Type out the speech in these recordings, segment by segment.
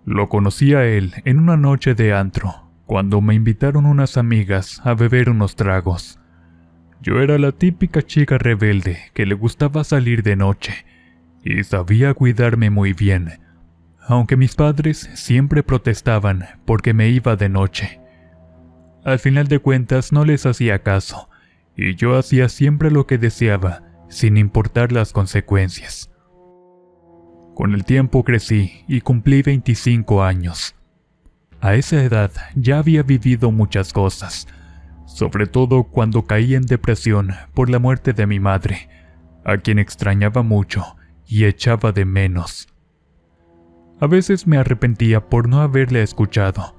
Lo conocí a él en una noche de antro, cuando me invitaron unas amigas a beber unos tragos. Yo era la típica chica rebelde que le gustaba salir de noche y sabía cuidarme muy bien, aunque mis padres siempre protestaban porque me iba de noche. Al final de cuentas no les hacía caso, y yo hacía siempre lo que deseaba, sin importar las consecuencias. Con el tiempo crecí y cumplí 25 años. A esa edad ya había vivido muchas cosas, sobre todo cuando caí en depresión por la muerte de mi madre, a quien extrañaba mucho y echaba de menos. A veces me arrepentía por no haberle escuchado,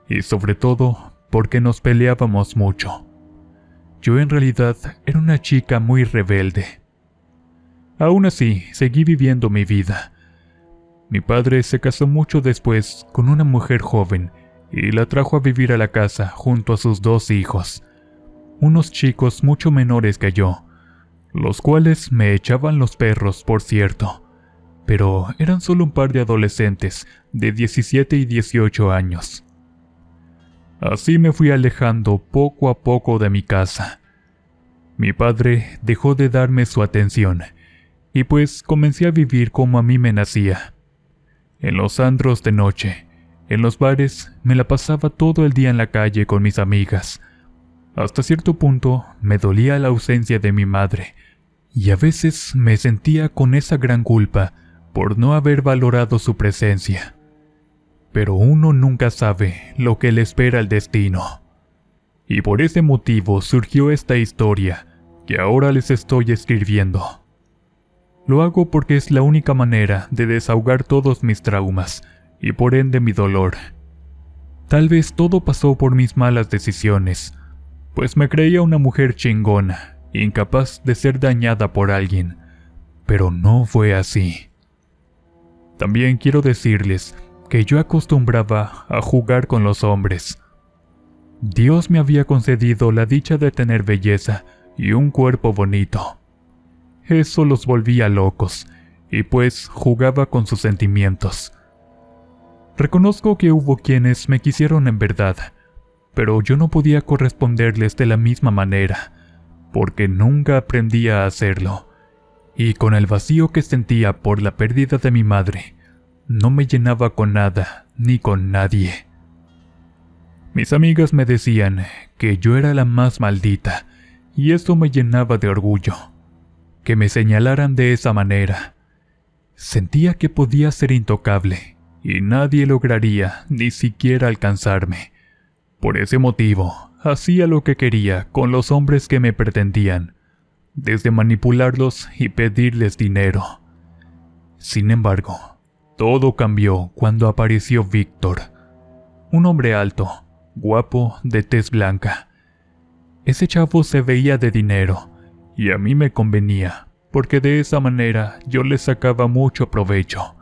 y sobre todo porque nos peleábamos mucho. Yo en realidad era una chica muy rebelde. Aún así, seguí viviendo mi vida. Mi padre se casó mucho después con una mujer joven y la trajo a vivir a la casa junto a sus 2 hijos, unos chicos mucho menores que yo, los cuales me echaban los perros, por cierto, pero eran solo un par de adolescentes de 17 y 18 años. Así me fui alejando poco a poco de mi casa. Mi padre dejó de darme su atención, y pues comencé a vivir como a mí me nacía. En los antros de noche, en los bares, me la pasaba todo el día en la calle con mis amigas. Hasta cierto punto me dolía la ausencia de mi madre, y a veces me sentía con esa gran culpa por no haber valorado su presencia. Pero uno nunca sabe lo que le espera el destino. Y por ese motivo surgió esta historia que ahora les estoy escribiendo. Lo hago porque es la única manera de desahogar todos mis traumas y por ende mi dolor. Tal vez todo pasó por mis malas decisiones, pues me creía una mujer chingona, incapaz de ser dañada por alguien, pero no fue así. También quiero decirles que yo acostumbraba a jugar con los hombres. Dios me había concedido la dicha de tener belleza y un cuerpo bonito. Eso los volvía locos, y pues jugaba con sus sentimientos. Reconozco que hubo quienes me quisieron en verdad, pero yo no podía corresponderles de la misma manera, porque nunca aprendí a hacerlo, y con el vacío que sentía por la pérdida de mi madre, no me llenaba con nada ni con nadie. Mis amigas me decían que yo era la más maldita, y esto me llenaba de orgullo. Que me señalaran de esa manera. Sentía que podía ser intocable, y nadie lograría ni siquiera alcanzarme. Por ese motivo, hacía lo que quería con los hombres que me pretendían, desde manipularlos y pedirles dinero. Sin embargo, todo cambió cuando apareció Víctor, un hombre alto, guapo, de tez blanca. Ese chavo se veía de dinero, y a mí me convenía, porque de esa manera yo le sacaba mucho provecho.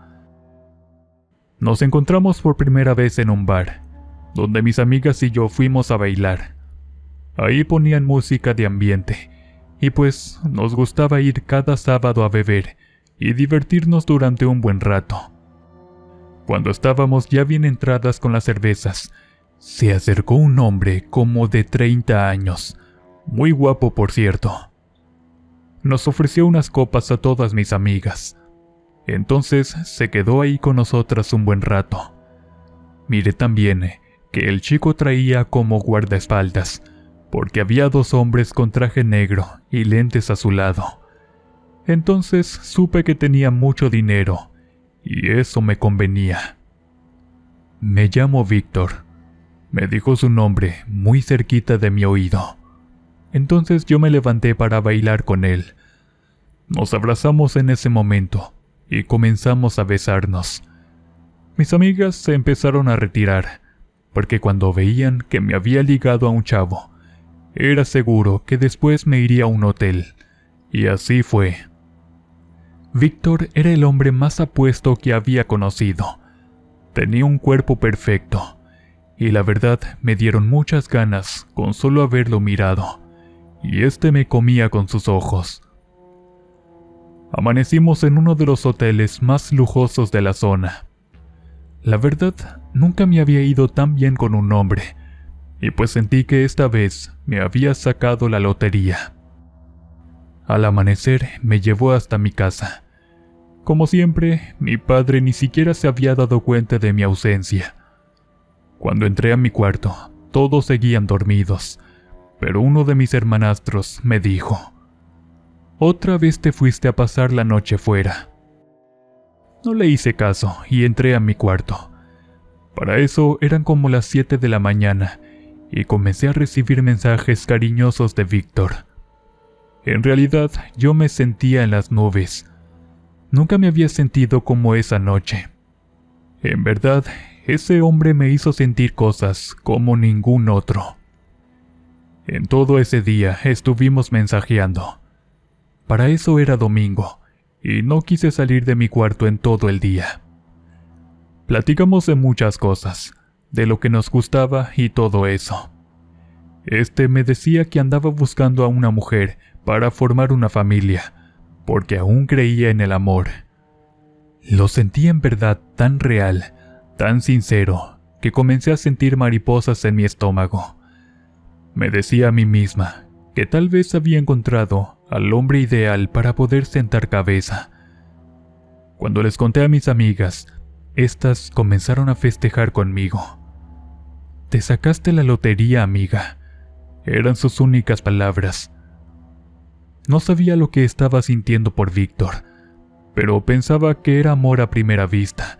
Nos encontramos por primera vez en un bar, donde mis amigas y yo fuimos a bailar. Ahí ponían música de ambiente, y pues nos gustaba ir cada sábado a beber y divertirnos durante un buen rato. Cuando estábamos ya bien entradas con las cervezas, se acercó un hombre como de 30 años, muy guapo por cierto. Nos ofreció unas copas a todas mis amigas. Entonces se quedó ahí con nosotras un buen rato. Miré también que el chico traía como guardaespaldas, porque había 2 hombres con traje negro y lentes a su lado. Entonces supe que tenía mucho dinero, y eso me convenía. Me llamo Víctor, me dijo su nombre muy cerquita de mi oído. Entonces yo me levanté para bailar con él. Nos abrazamos en ese momento y comenzamos a besarnos. Mis amigas se empezaron a retirar, porque cuando veían que me había ligado a un chavo, era seguro que después me iría a un hotel, y así fue. Víctor era el hombre más apuesto que había conocido. Tenía un cuerpo perfecto, y la verdad me dieron muchas ganas con solo haberlo mirado, y me comía con sus ojos. Amanecimos en uno de los hoteles más lujosos de la zona. La verdad, nunca me había ido tan bien con un hombre, y pues sentí que esta vez me había sacado la lotería. Al amanecer me llevó hasta mi casa. Como siempre, mi padre ni siquiera se había dado cuenta de mi ausencia. Cuando entré a mi cuarto, todos seguían dormidos, pero uno de mis hermanastros me dijo: «Otra vez te fuiste a pasar la noche fuera». No le hice caso y entré a mi cuarto. Para eso eran como las 7 de la mañana y comencé a recibir mensajes cariñosos de Víctor. En realidad, yo me sentía en las nubes. Nunca me había sentido como esa noche. En verdad, ese hombre me hizo sentir cosas como ningún otro. En todo ese día estuvimos mensajeando. Para eso era domingo, y no quise salir de mi cuarto en todo el día. Platicamos de muchas cosas, de lo que nos gustaba y todo eso. Me decía que andaba buscando a una mujer para formar una familia, porque aún creía en el amor. Lo sentí en verdad tan real, tan sincero, que comencé a sentir mariposas en mi estómago. Me decía a mí misma que tal vez había encontrado al hombre ideal para poder sentar cabeza. Cuando les conté a mis amigas, estas comenzaron a festejar conmigo. «Te sacaste la lotería, amiga», eran sus únicas palabras. No sabía lo que estaba sintiendo por Víctor, pero pensaba que era amor a primera vista,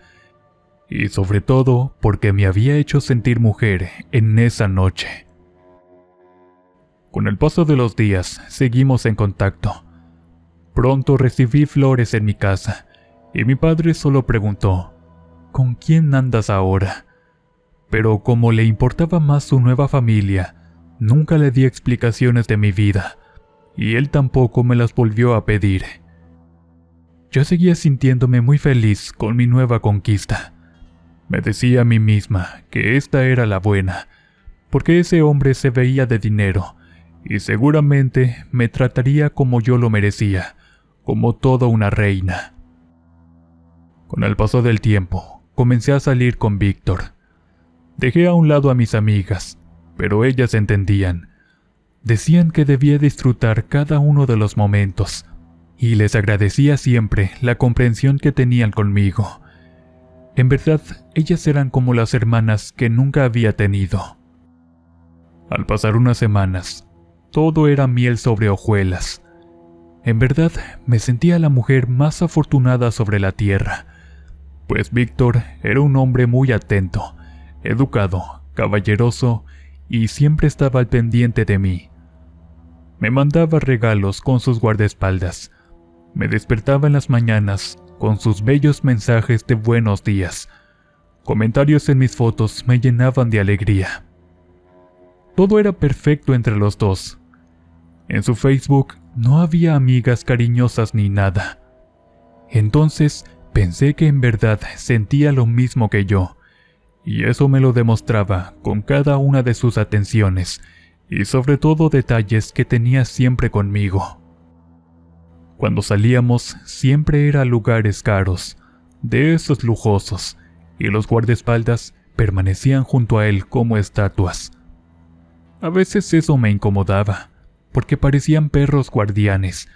y sobre todo porque me había hecho sentir mujer en esa noche. Con el paso de los días, seguimos en contacto. Pronto recibí flores en mi casa, y mi padre solo preguntó: «¿Con quién andas ahora?». Pero como le importaba más su nueva familia, nunca le di explicaciones de mi vida, y él tampoco me las volvió a pedir. Yo seguía sintiéndome muy feliz con mi nueva conquista. Me decía a mí misma que esta era la buena, porque ese hombre se veía de dinero, y seguramente me trataría como yo lo merecía, como toda una reina. Con el paso del tiempo, comencé a salir con Víctor. Dejé a un lado a mis amigas, pero ellas entendían. Decían que debía disfrutar cada uno de los momentos, y les agradecía siempre la comprensión que tenían conmigo. En verdad, ellas eran como las hermanas que nunca había tenido. Al pasar unas semanas, todo era miel sobre hojuelas. En verdad, me sentía la mujer más afortunada sobre la tierra, pues Víctor era un hombre muy atento, educado, caballeroso y siempre estaba al pendiente de mí. Me mandaba regalos con sus guardaespaldas. Me despertaba en las mañanas con sus bellos mensajes de buenos días. Comentarios en mis fotos me llenaban de alegría. Todo era perfecto entre los dos. En su Facebook no había amigas cariñosas ni nada. Entonces pensé que en verdad sentía lo mismo que yo, y eso me lo demostraba con cada una de sus atenciones, y sobre todo detalles que tenía siempre conmigo. Cuando salíamos siempre era a lugares caros, de esos lujosos, y los guardaespaldas permanecían junto a él como estatuas. A veces eso me incomodaba, porque parecían perros guardianes,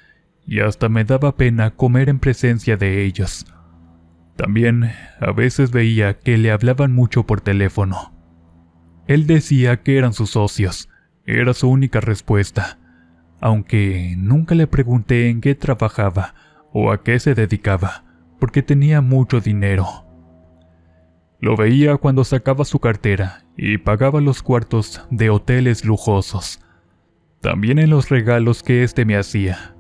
y hasta me daba pena comer en presencia de ellos. También a veces veía que le hablaban mucho por teléfono. Él decía que eran sus socios, era su única respuesta, aunque nunca le pregunté en qué trabajaba o a qué se dedicaba, porque tenía mucho dinero. Lo veía cuando sacaba su cartera y pagaba los cuartos de hoteles lujosos. También en los regalos que me hacía.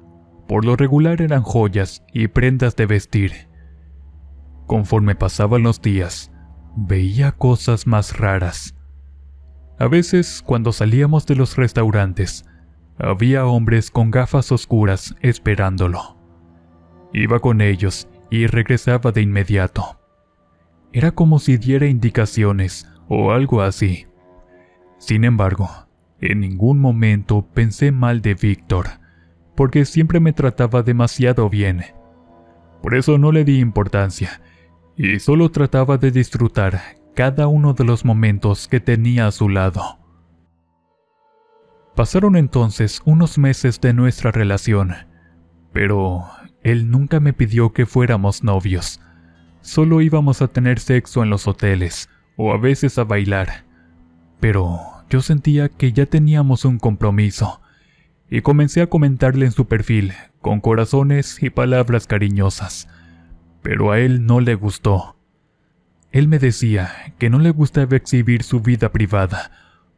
Por lo regular eran joyas y prendas de vestir. Conforme pasaban los días, veía cosas más raras. A veces, cuando salíamos de los restaurantes, había hombres con gafas oscuras esperándolo. Iba con ellos y regresaba de inmediato. Era como si diera indicaciones o algo así. Sin embargo, en ningún momento pensé mal de Víctor, porque siempre me trataba demasiado bien. Por eso no le di importancia, y solo trataba de disfrutar cada uno de los momentos que tenía a su lado. Pasaron entonces unos meses de nuestra relación, pero él nunca me pidió que fuéramos novios. Solo íbamos a tener sexo en los hoteles o a veces a bailar, pero yo sentía que ya teníamos un compromiso y comencé a comentarle en su perfil con corazones y palabras cariñosas, pero a él no le gustó. Él me decía que no le gustaba exhibir su vida privada,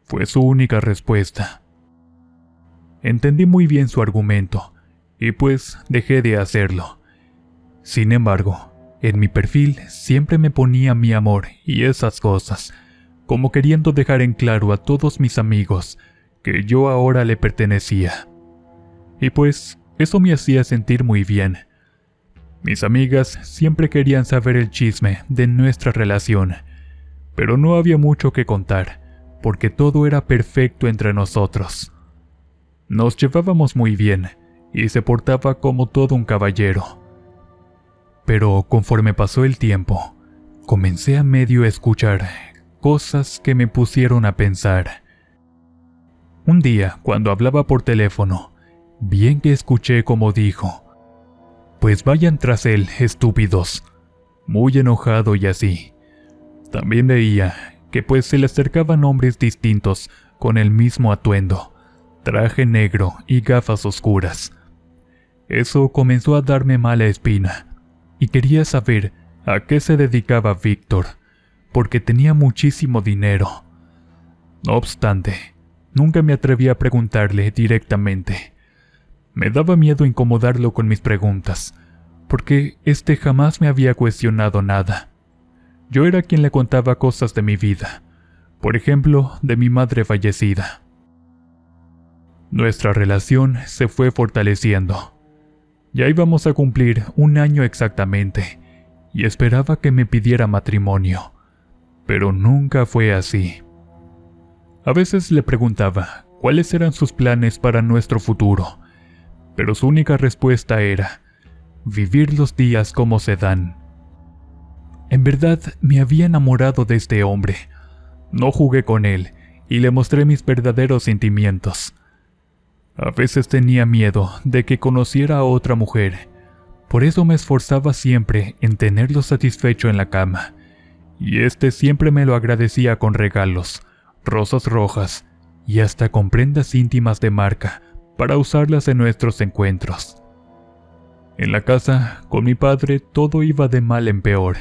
fue su única respuesta. Entendí muy bien su argumento y pues dejé de hacerlo. Sin embargo, en mi perfil siempre me ponía mi amor y esas cosas, como queriendo dejar en claro a todos mis amigos que yo ahora le pertenecía. Y pues eso me hacía sentir muy bien. Mis amigas siempre querían saber el chisme de nuestra relación, pero no había mucho que contar, porque todo era perfecto entre nosotros. Nos llevábamos muy bien y se portaba como todo un caballero. Pero conforme pasó el tiempo, comencé a medio escuchar cosas que me pusieron a pensar. Un día, cuando hablaba por teléfono, bien que escuché como dijo: "Pues vayan tras él, estúpidos", muy enojado y así. También veía que pues se le acercaban hombres distintos con el mismo atuendo, traje negro y gafas oscuras. Eso comenzó a darme mala espina, y quería saber a qué se dedicaba Víctor, porque tenía muchísimo dinero. No obstante, nunca me atreví a preguntarle directamente. Me daba miedo incomodarlo con mis preguntas, porque jamás me había cuestionado nada. Yo era quien le contaba cosas de mi vida, por ejemplo, de mi madre fallecida. Nuestra relación se fue fortaleciendo. Ya íbamos a cumplir 1 año exactamente, y esperaba que me pidiera matrimonio, pero nunca fue así. A veces le preguntaba cuáles eran sus planes para nuestro futuro, pero su única respuesta era: vivir los días como se dan. En verdad, me había enamorado de este hombre. No jugué con él y le mostré mis verdaderos sentimientos. A veces tenía miedo de que conociera a otra mujer, por eso me esforzaba siempre en tenerlo satisfecho en la cama, y siempre me lo agradecía con regalos, rosas rojas y hasta con prendas íntimas de marca para usarlas en nuestros encuentros. En la casa, con mi padre, todo iba de mal en peor.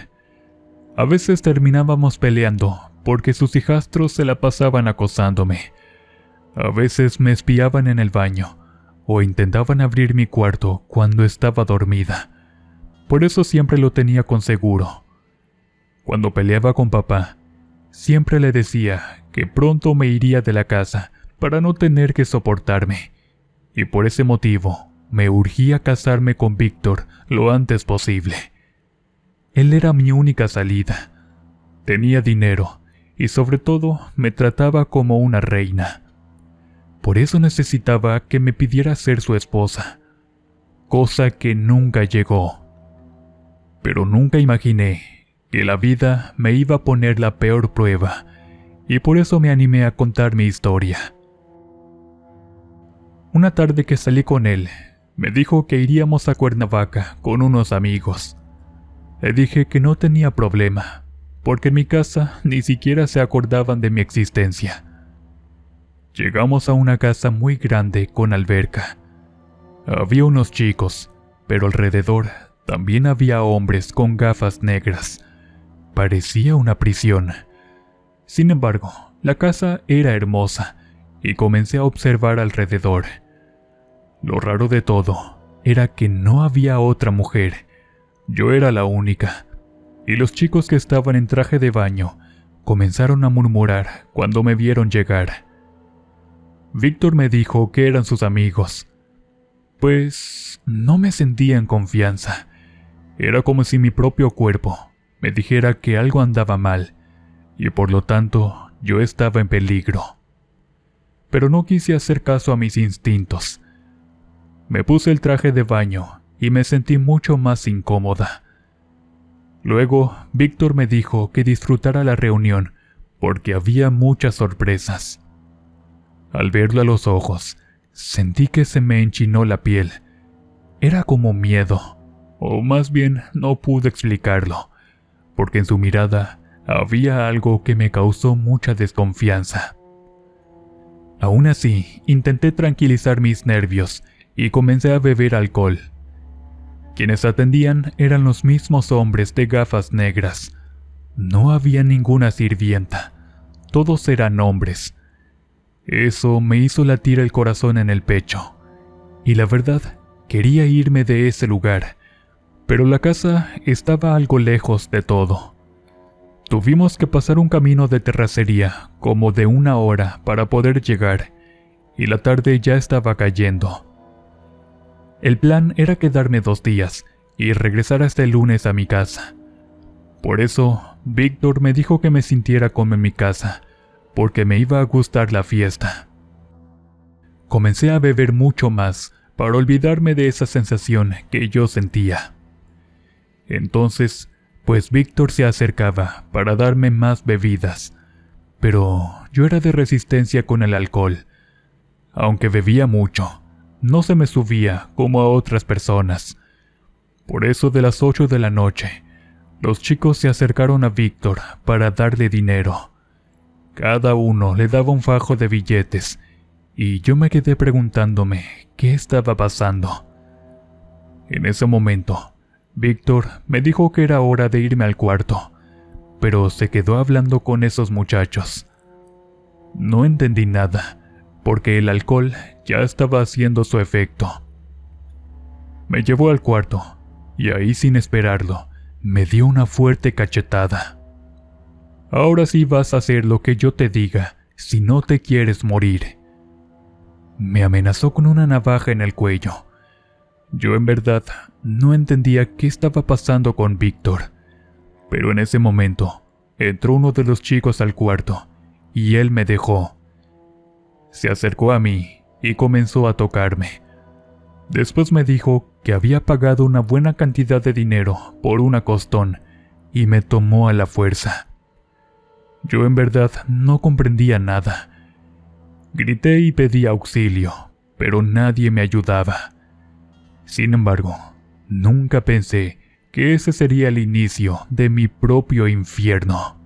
A veces terminábamos peleando porque sus hijastros se la pasaban acosándome. A veces me espiaban en el baño o intentaban abrir mi cuarto cuando estaba dormida. Por eso siempre lo tenía con seguro. Cuando peleaba con papá, siempre le decía que pronto me iría de la casa para no tener que soportarme, y por ese motivo me urgía casarme con Víctor lo antes posible. Él era mi única salida. Tenía dinero y sobre todo me trataba como una reina. Por eso necesitaba que me pidiera ser su esposa, cosa que nunca llegó. Pero nunca imaginé que la vida me iba a poner la peor prueba, y por eso me animé a contar mi historia. Una tarde que salí con él, me dijo que iríamos a Cuernavaca con unos amigos. Le dije que no tenía problema, porque en mi casa ni siquiera se acordaban de mi existencia. Llegamos a una casa muy grande con alberca. Había unos chicos, pero alrededor también había hombres con gafas negras. Parecía una prisión. Sin embargo, la casa era hermosa y comencé a observar alrededor. Lo raro de todo era que no había otra mujer. Yo era la única, y los chicos que estaban en traje de baño comenzaron a murmurar cuando me vieron llegar. Víctor me dijo que eran sus amigos. Pues no me sentía en confianza. Era como si mi propio cuerpo me dijera que algo andaba mal, y por lo tanto yo estaba en peligro. Pero no quise hacer caso a mis instintos. Me puse el traje de baño y me sentí mucho más incómoda. Luego, Víctor me dijo que disfrutara la reunión porque había muchas sorpresas. Al verlo a los ojos, sentí que se me enchinó la piel. Era como miedo, o más bien no pude explicarlo, porque en su mirada había algo que me causó mucha desconfianza. Aún así, intenté tranquilizar mis nervios y comencé a beber alcohol. Quienes atendían eran los mismos hombres de gafas negras. No había ninguna sirvienta, todos eran hombres. Eso me hizo latir el corazón en el pecho, y la verdad, quería irme de ese lugar, pero la casa estaba algo lejos de todo. Tuvimos que pasar un camino de terracería como de 1 hora para poder llegar, y la tarde ya estaba cayendo. El plan era quedarme 2 días y regresar hasta el lunes a mi casa. Por eso, Víctor me dijo que me sintiera como en mi casa, porque me iba a gustar la fiesta. Comencé a beber mucho más para olvidarme de esa sensación que yo sentía. Entonces, pues Víctor se acercaba para darme más bebidas, pero yo era de resistencia con el alcohol. Aunque bebía mucho, no se me subía como a otras personas. Por eso de las 8 de la noche, los chicos se acercaron a Víctor para darle dinero. Cada uno le daba un fajo de billetes, y yo me quedé preguntándome qué estaba pasando. En ese momento, Víctor me dijo que era hora de irme al cuarto, pero se quedó hablando con esos muchachos. No entendí nada, porque el alcohol ya estaba haciendo su efecto. Me llevó al cuarto, y ahí sin esperarlo, me dio una fuerte cachetada. Ahora sí vas a hacer lo que yo te diga, si no te quieres morir. Me amenazó con una navaja en el cuello. Yo en verdad no entendía qué estaba pasando con Víctor, pero en ese momento entró uno de los chicos al cuarto y él me dejó. Se acercó a mí y comenzó a tocarme. Después me dijo que había pagado una buena cantidad de dinero por un acostón y me tomó a la fuerza. Yo en verdad no comprendía nada. Grité y pedí auxilio, pero nadie me ayudaba. Sin embargo, nunca pensé que ese sería el inicio de mi propio infierno.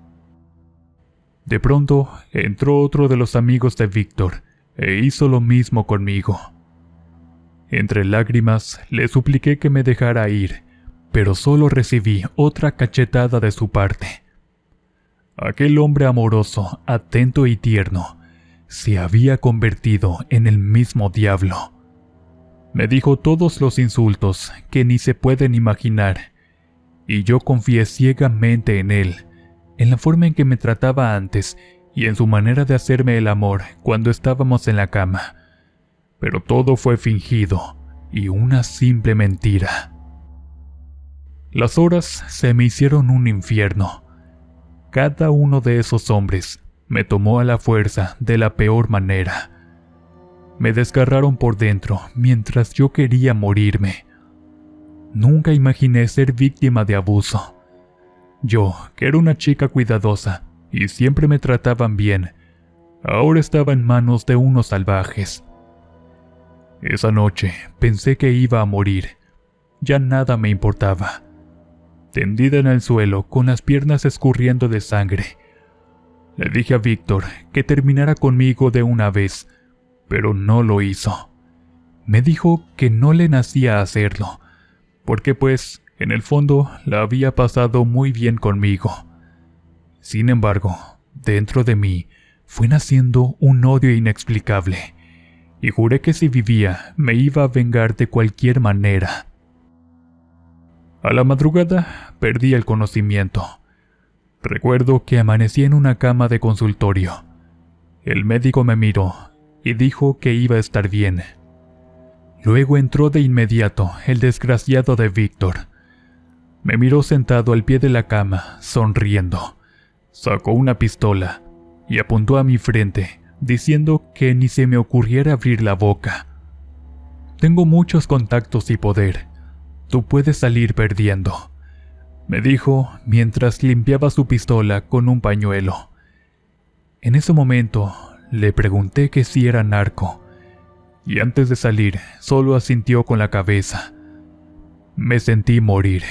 De pronto, entró otro de los amigos de Víctor e hizo lo mismo conmigo. Entre lágrimas, le supliqué que me dejara ir, pero solo recibí otra cachetada de su parte. Aquel hombre amoroso, atento y tierno, se había convertido en el mismo diablo. Me dijo todos los insultos que ni se pueden imaginar, y yo confié ciegamente en él, en la forma en que me trataba antes y en su manera de hacerme el amor cuando estábamos en la cama. Pero todo fue fingido y una simple mentira. Las horas se me hicieron un infierno. Cada uno de esos hombres me tomó a la fuerza de la peor manera. Me desgarraron por dentro mientras yo quería morirme. Nunca imaginé ser víctima de abuso. Yo, que era una chica cuidadosa y siempre me trataban bien, ahora estaba en manos de unos salvajes. Esa noche pensé que iba a morir. Ya nada me importaba. Tendida en el suelo, con las piernas escurriendo de sangre, le dije a Víctor que terminara conmigo de una vez, pero no lo hizo. Me dijo que no le nacía hacerlo, porque pues, en el fondo, la había pasado muy bien conmigo. Sin embargo, dentro de mí, fue naciendo un odio inexplicable, y juré que si vivía, me iba a vengar de cualquier manera. A la madrugada, perdí el conocimiento. Recuerdo que amanecí en una cama de consultorio. El médico me miró y dijo que iba a estar bien. Luego entró de inmediato el desgraciado de Víctor. Me miró sentado al pie de la cama, sonriendo. Sacó una pistola y apuntó a mi frente, diciendo que ni se me ocurriera abrir la boca. Tengo muchos contactos y poder. Tú puedes salir perdiendo. me dijo mientras limpiaba su pistola con un pañuelo. En ese momento le pregunté que si era narco, y antes de salir solo asintió con la cabeza. Me sentí morir.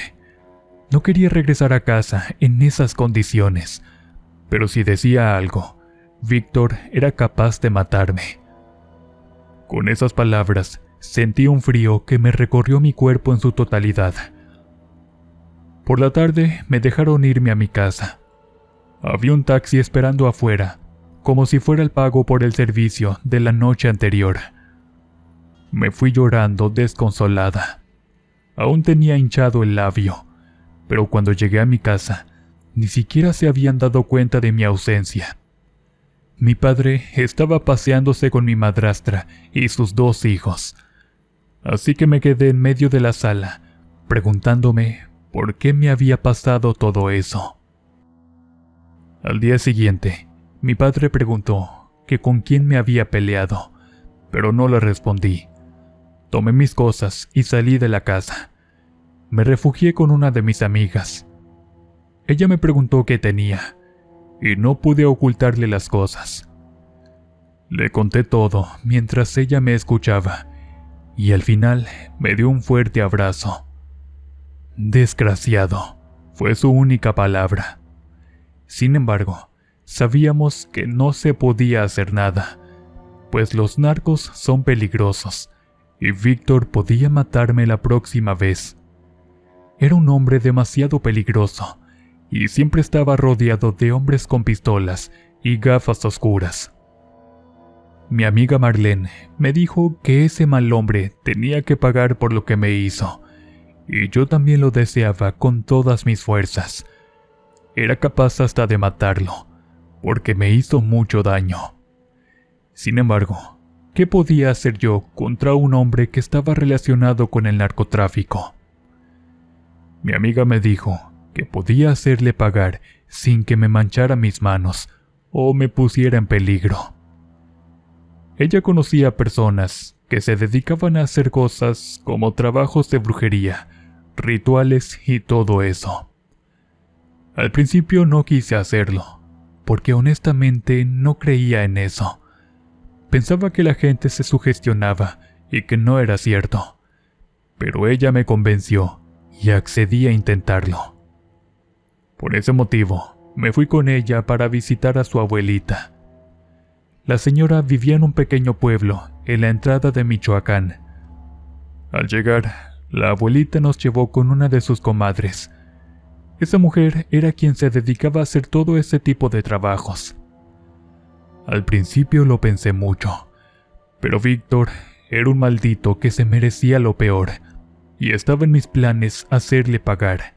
No quería regresar a casa en esas condiciones, pero si decía algo, Víctor era capaz de matarme. Con esas palabras, sentí un frío que me recorrió mi cuerpo en su totalidad. Por la tarde me dejaron irme a mi casa. Había un taxi esperando afuera, como si fuera el pago por el servicio de la noche anterior. Me fui llorando desconsolada. Aún tenía hinchado el labio, pero cuando llegué a mi casa, ni siquiera se habían dado cuenta de mi ausencia. Mi padre estaba paseándose con mi madrastra y sus 2 hijos, así que me quedé en medio de la sala, preguntándome por qué me había pasado todo eso. Al día siguiente, mi padre preguntó que con quién me había peleado, pero no le respondí. Tomé mis cosas y salí de la casa. Me refugié con una de mis amigas. Ella me preguntó qué tenía, y no pude ocultarle las cosas. Le conté todo mientras ella me escuchaba, y al final me dio un fuerte abrazo. Desgraciado, fue su única palabra. Sin embargo, sabíamos que no se podía hacer nada, pues los narcos son peligrosos, y Víctor podía matarme la próxima vez. Era un hombre demasiado peligroso, y siempre estaba rodeado de hombres con pistolas y gafas oscuras. Mi amiga Marlene me dijo que ese mal hombre tenía que pagar por lo que me hizo, y yo también lo deseaba con todas mis fuerzas. Era capaz hasta de matarlo, porque me hizo mucho daño. Sin embargo, ¿qué podía hacer yo contra un hombre que estaba relacionado con el narcotráfico? Mi amiga me dijo que podía hacerle pagar sin que me manchara mis manos o me pusiera en peligro. Ella conocía personas que se dedicaban a hacer cosas como trabajos de brujería, rituales y todo eso. Al principio no quise hacerlo, porque honestamente no creía en eso. Pensaba que la gente se sugestionaba y que no era cierto, pero ella me convenció y accedí a intentarlo. Por ese motivo, me fui con ella para visitar a su abuelita. La señora vivía en un pequeño pueblo en la entrada de Michoacán. Al llegar, la abuelita nos llevó con una de sus comadres. Esa mujer era quien se dedicaba a hacer todo ese tipo de trabajos. Al principio lo pensé mucho, pero Víctor era un maldito que se merecía lo peor, y estaba en mis planes hacerle pagar.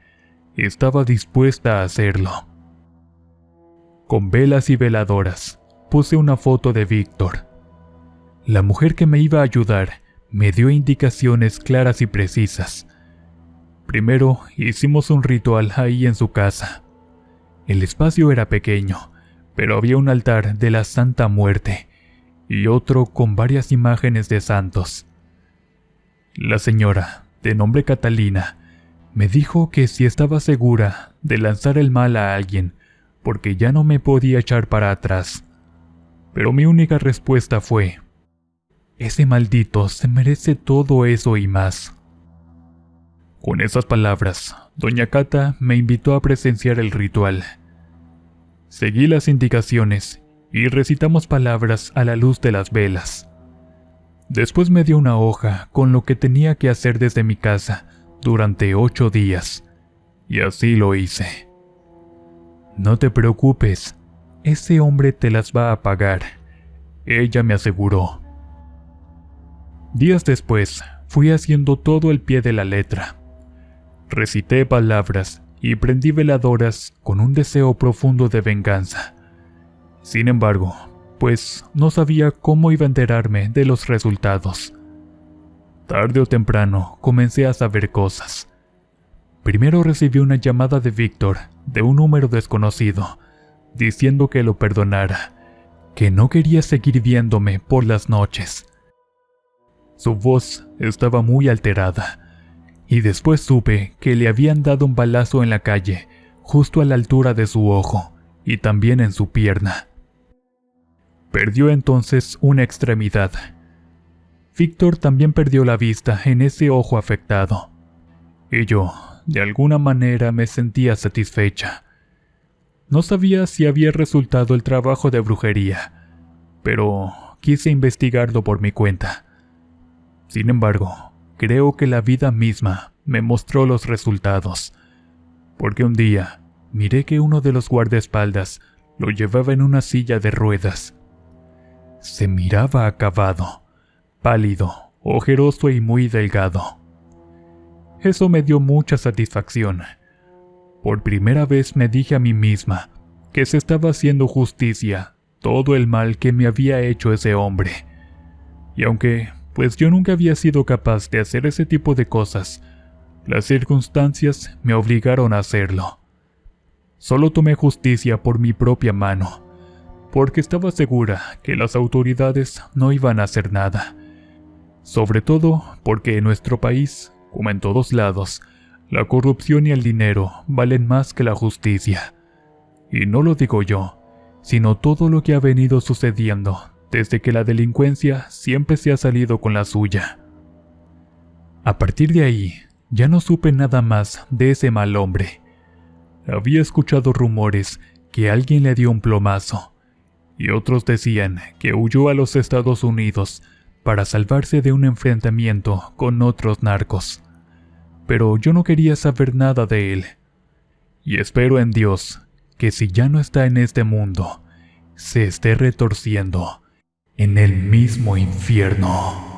Estaba dispuesta a hacerlo. Con velas y veladoras, puse una foto de Víctor. La mujer que me iba a ayudar me dio indicaciones claras y precisas. Primero hicimos un ritual ahí en su casa. El espacio era pequeño, pero había un altar de la Santa Muerte y otro con varias imágenes de santos. La señora, de nombre Catalina, me dijo que si estaba segura de lanzar el mal a alguien, porque ya no me podía echar para atrás. Pero mi única respuesta fue: ese maldito se merece todo eso y más. Con esas palabras, doña Cata me invitó a presenciar el ritual. Seguí las indicaciones y recitamos palabras a la luz de las velas. Después me dio una hoja con lo que tenía que hacer desde mi casa durante 8 días, y así lo hice. No te preocupes, ese hombre te las va a pagar, ella me aseguró. Días después, fui haciendo todo al pie de la letra. Recité palabras y prendí veladoras con un deseo profundo de venganza. Sin embargo, pues no sabía cómo iba a enterarme de los resultados. Tarde o temprano comencé a saber cosas. Primero recibí una llamada de Víctor de un número desconocido, diciendo que lo perdonara, que no quería seguir viéndome por las noches. Su voz estaba muy alterada. y después supe que le habían dado un balazo en la calle, justo a la altura de su ojo, y también en su pierna. Perdió entonces una extremidad. Víctor también perdió la vista en ese ojo afectado. Y yo, de alguna manera, me sentía satisfecha. No sabía si había resultado el trabajo de brujería, pero quise investigarlo por mi cuenta. Sin embargo, creo que la vida misma me mostró los resultados, porque un día miré que uno de los guardaespaldas lo llevaba en una silla de ruedas. Se miraba acabado, pálido, ojeroso y muy delgado. Eso me dio mucha satisfacción. Por primera vez me dije a mí misma que se estaba haciendo justicia todo el mal que me había hecho ese hombre. Y aunque, pues yo nunca había sido capaz de hacer ese tipo de cosas, las circunstancias me obligaron a hacerlo. Solo tomé justicia por mi propia mano, porque estaba segura que las autoridades no iban a hacer nada. Sobre todo porque en nuestro país, como en todos lados, la corrupción y el dinero valen más que la justicia. Y no lo digo yo, sino todo lo que ha venido sucediendo desde que la delincuencia siempre se ha salido con la suya. A partir de ahí, ya no supe nada más de ese mal hombre. Había escuchado rumores que alguien le dio un plomazo, y otros decían que huyó a los Estados Unidos para salvarse de un enfrentamiento con otros narcos. Pero yo no quería saber nada de él. Y espero en Dios que si ya no está en este mundo, se esté retorciendo en el mismo infierno.